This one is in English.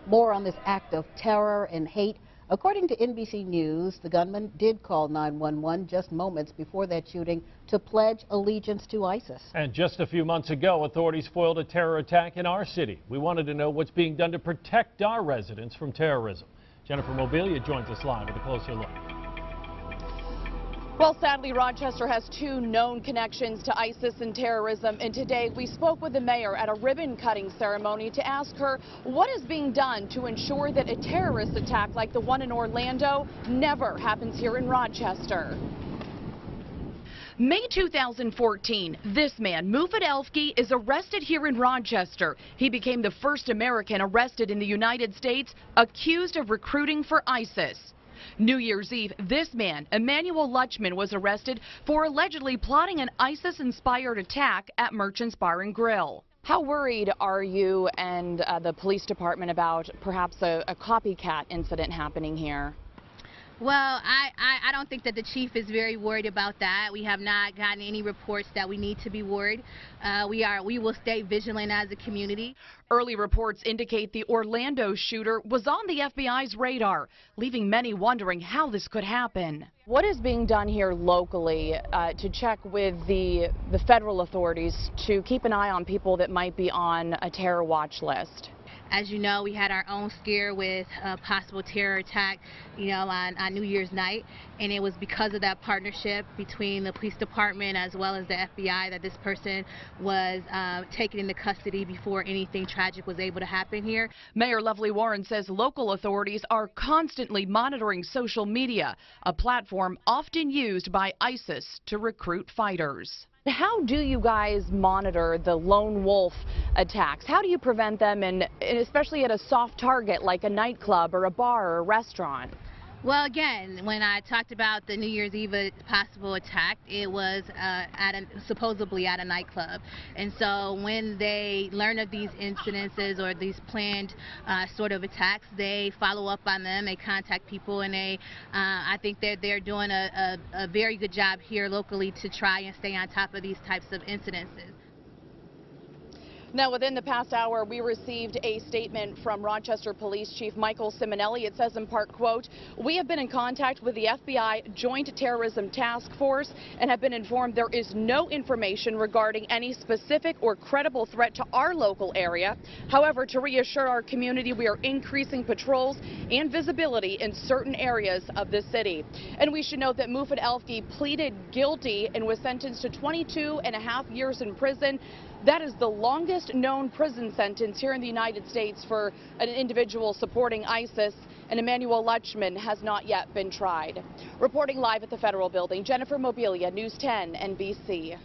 More on this act of terror and hate. According to NBC News, the gunman did call 911 just moments before that shooting to pledge allegiance to ISIS. And just a few months ago, authorities foiled a terror attack in our city. We wanted to know what's being done to protect our residents from terrorism. Jennifer Mobilia joins us live with a closer look. Well, sadly, Rochester has two known connections to ISIS and terrorism, and today we spoke with the mayor at a ribbon-cutting ceremony to ask her what is being done to ensure that a terrorist attack like the one in Orlando never happens here in Rochester. May 2014, this man, Mufid Elfki, is arrested here in Rochester. He became the first American arrested in the United States accused of recruiting for ISIS. New Year's Eve, this man, Emmanuel Lutchman, was arrested for allegedly plotting an ISIS-inspired attack at Merchant's Bar and Grill. How worried are you and the police department about perhaps a copycat incident happening here? Well, I don't think that the chief is very worried about that. We have not gotten any reports that we need to be worried. We will stay vigilant as a community. Early reports indicate the Orlando shooter was on the FBI's radar, leaving many wondering how this could happen. What is being done here locally to check with the federal authorities to keep an eye on people that might be on a terror watch list? As you know, we had our own scare with a possible terror attack, on New Year's night, and it was because of that partnership between the police department as well as the FBI that this person was taken into custody before anything tragic was able to happen here. Mayor Lovely Warren says local authorities are constantly monitoring social media, a platform often used by ISIS to recruit fighters. How do you guys monitor the lone wolf attacks? How do you prevent them, and especially at a soft target like a nightclub or a bar or a restaurant? Well, again, when I talked about the New Year's Eve possible attack, it was supposedly at a nightclub. And so when they learn of these incidences or these planned sort of attacks, they follow up on them, they contact people, and I think they're doing a very good job here locally to try and stay on top of these types of incidences. Now, within the past hour, we received a statement from Rochester Police Chief Michael Simonelli. It says in part, quote, "We have been in contact with the FBI Joint Terrorism Task Force and have been informed there is no information regarding any specific or credible threat to our local area. However, to reassure our community, we are increasing patrols and visibility in certain areas of the city." And we should note that Mufid Elfki pleaded guilty and was sentenced to 22.5 years in prison. That is the longest known prison sentence here in the United States for an individual supporting ISIS, and Emmanuel Lutchman has not yet been tried. Reporting live at the Federal Building, Jennifer Mobilia, News 10 NBC.